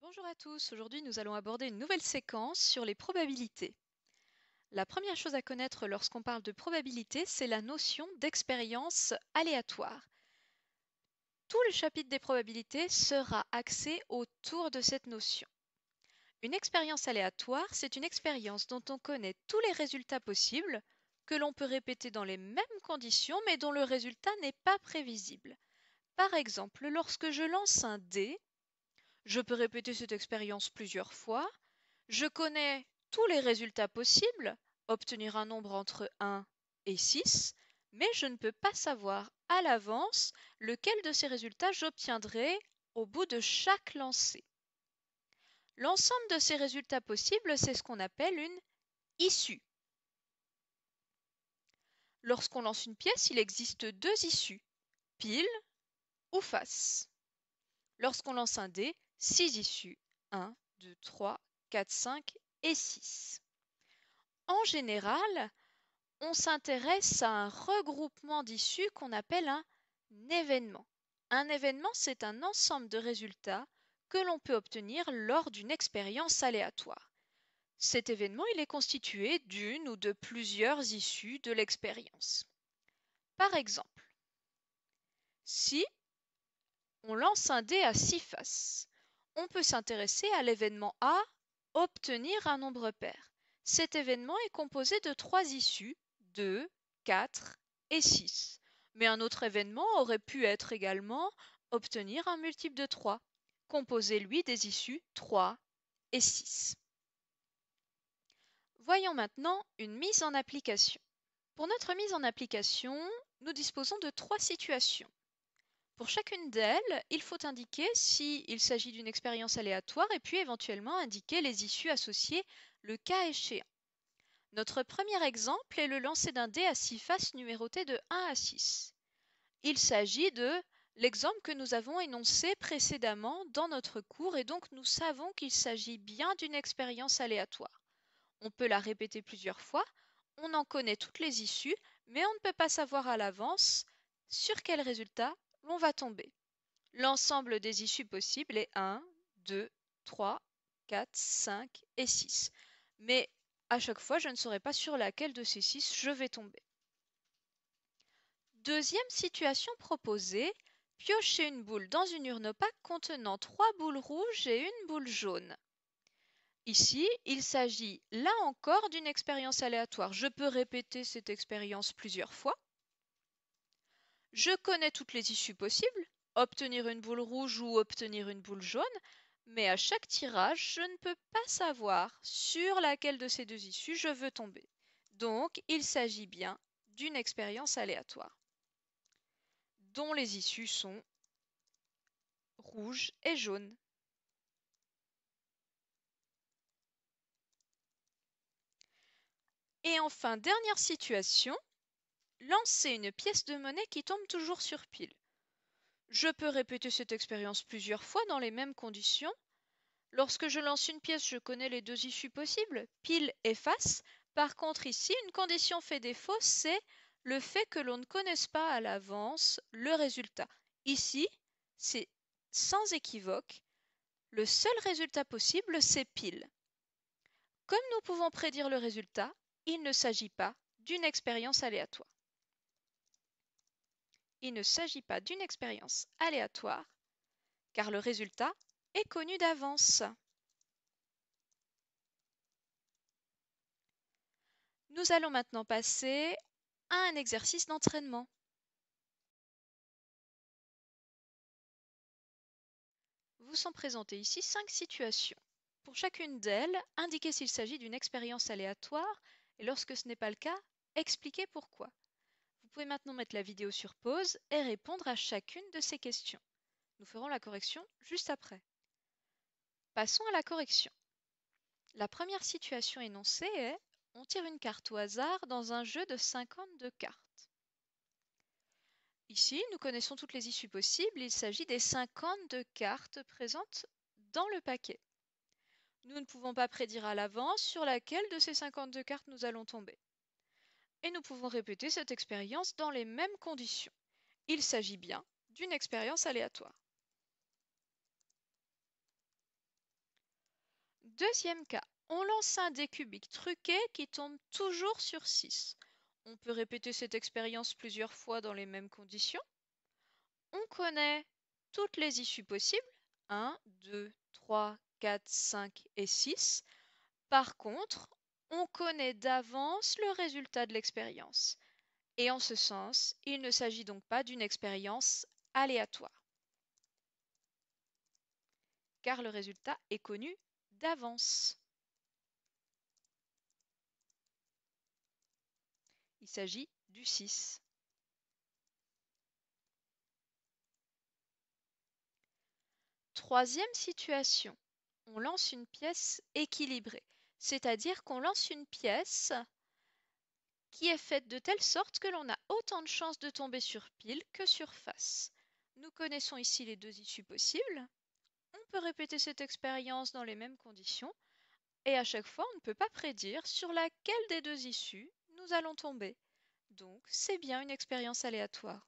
Bonjour à tous, aujourd'hui nous allons aborder une nouvelle séquence sur les probabilités. La première chose à connaître lorsqu'on parle de probabilité, c'est la notion d'expérience aléatoire. Tout le chapitre des probabilités sera axé autour de cette notion. Une expérience aléatoire, c'est une expérience dont on connaît tous les résultats possibles, que l'on peut répéter dans les mêmes conditions, mais dont le résultat n'est pas prévisible. Par exemple, lorsque je lance un dé, je peux répéter cette expérience plusieurs fois. Je connais tous les résultats possibles, obtenir un nombre entre 1 et 6, mais je ne peux pas savoir à l'avance lequel de ces résultats j'obtiendrai au bout de chaque lancé. L'ensemble de ces résultats possibles, c'est ce qu'on appelle une issue. Lorsqu'on lance une pièce, il existe deux issues, pile ou face. Lorsqu'on lance un dé, 6 issues, 1, 2, 3, 4, 5 et 6. En général, on s'intéresse à un regroupement d'issues qu'on appelle un événement. Un événement, c'est un ensemble de résultats que l'on peut obtenir lors d'une expérience aléatoire. Cet événement, il est constitué d'une ou de plusieurs issues de l'expérience. Par exemple, si on lance un dé à 6 faces, on peut s'intéresser à l'événement A, obtenir un nombre pair. Cet événement est composé de 3 issues, 2, 4 et 6. Mais un autre événement aurait pu être également obtenir un multiple de 3, composé lui des issues 3 et 6. Voyons maintenant une mise en application. Pour notre mise en application, nous disposons de 3 situations. Pour chacune d'elles, il faut indiquer s'il s'agit d'une expérience aléatoire et puis éventuellement indiquer les issues associées le cas échéant. Notre premier exemple est le lancer d'un dé à 6 faces numéroté de 1 à 6. Il s'agit de l'exemple que nous avons énoncé précédemment dans notre cours et donc nous savons qu'il s'agit bien d'une expérience aléatoire. On peut la répéter plusieurs fois, on en connaît toutes les issues, mais on ne peut pas savoir à l'avance sur quel résultat l'on va tomber. L'ensemble des issues possibles est 1, 2, 3, 4, 5 et 6. Mais à chaque fois, je ne saurai pas sur laquelle de ces 6 je vais tomber. Deuxième situation proposée, piocher une boule dans une urne opaque contenant 3 boules rouges et une boule jaune. Ici, il s'agit là encore d'une expérience aléatoire. Je peux répéter cette expérience plusieurs fois. Je connais toutes les issues possibles, obtenir une boule rouge ou obtenir une boule jaune, mais à chaque tirage, je ne peux pas savoir sur laquelle de ces deux issues je veux tomber. Donc, il s'agit bien d'une expérience aléatoire, dont les issues sont rouge et jaune. Et enfin, dernière situation, lancer une pièce de monnaie qui tombe toujours sur pile. Je peux répéter cette expérience plusieurs fois dans les mêmes conditions. Lorsque je lance une pièce, je connais les deux issues possibles, pile et face. Par contre, ici, une condition fait défaut, c'est le fait que l'on ne connaisse pas à l'avance le résultat. Ici, c'est sans équivoque, le seul résultat possible, c'est pile. Comme nous pouvons prédire le résultat, il ne s'agit pas d'une expérience aléatoire. Il ne s'agit pas d'une expérience aléatoire, car le résultat est connu d'avance. Nous allons maintenant passer à un exercice d'entraînement. Vous sont présentées ici 5 situations. Pour chacune d'elles, indiquez s'il s'agit d'une expérience aléatoire et lorsque ce n'est pas le cas, expliquez pourquoi. Vous pouvez maintenant mettre la vidéo sur pause et répondre à chacune de ces questions. Nous ferons la correction juste après. Passons à la correction. La première situation énoncée est: on tire une carte au hasard dans un jeu de 52 cartes. Ici, nous connaissons toutes les issues possibles, il s'agit des 52 cartes présentes dans le paquet. Nous ne pouvons pas prédire à l'avance sur laquelle de ces 52 cartes nous allons tomber. Et nous pouvons répéter cette expérience dans les mêmes conditions. Il s'agit bien d'une expérience aléatoire. Deuxième cas, on lance un dé cubique truqué qui tombe toujours sur 6. On peut répéter cette expérience plusieurs fois dans les mêmes conditions. On connaît toutes les issues possibles, 1, 2, 3, 4, 5 et 6. Par contre, on connaît d'avance le résultat de l'expérience. Et en ce sens, il ne s'agit donc pas d'une expérience aléatoire, car le résultat est connu d'avance. Il s'agit du 6. Troisième situation, on lance une pièce équilibrée, c'est-à-dire qu'on lance une pièce qui est faite de telle sorte que l'on a autant de chances de tomber sur pile que sur face. Nous connaissons ici les deux issues possibles. On peut répéter cette expérience dans les mêmes conditions et à chaque fois on ne peut pas prédire sur laquelle des deux issues nous allons tomber. Donc c'est bien une expérience aléatoire.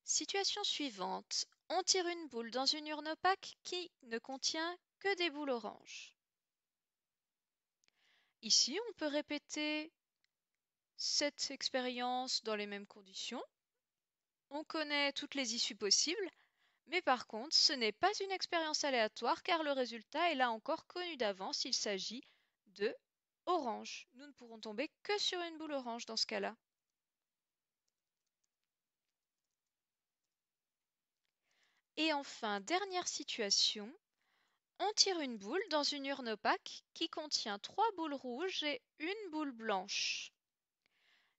Situation suivante. On tire une boule dans une urne opaque qui ne contient que des boules oranges. Ici, on peut répéter cette expérience dans les mêmes conditions. On connaît toutes les issues possibles, mais par contre, ce n'est pas une expérience aléatoire car le résultat est là encore connu d'avance. Il s'agit de orange. Nous ne pourrons tomber que sur une boule orange dans ce cas-là. Et enfin, dernière situation, on tire une boule dans une urne opaque qui contient 3 boules rouges et une boule blanche.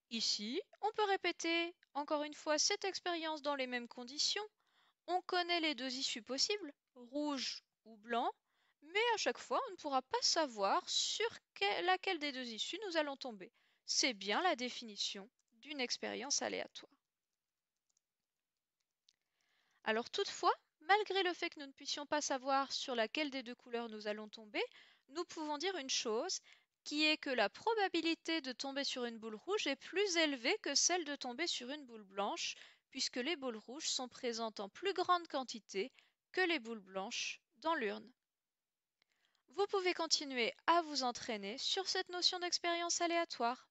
Ici, on peut répéter encore une fois cette expérience dans les mêmes conditions. On connaît les deux issues possibles, rouge ou blanc, mais à chaque fois, on ne pourra pas savoir sur laquelle des deux issues nous allons tomber. C'est bien la définition d'une expérience aléatoire. Alors toutefois, malgré le fait que nous ne puissions pas savoir sur laquelle des deux couleurs nous allons tomber, nous pouvons dire une chose, qui est que la probabilité de tomber sur une boule rouge est plus élevée que celle de tomber sur une boule blanche, puisque les boules rouges sont présentes en plus grande quantité que les boules blanches dans l'urne. Vous pouvez continuer à vous entraîner sur cette notion d'expérience aléatoire.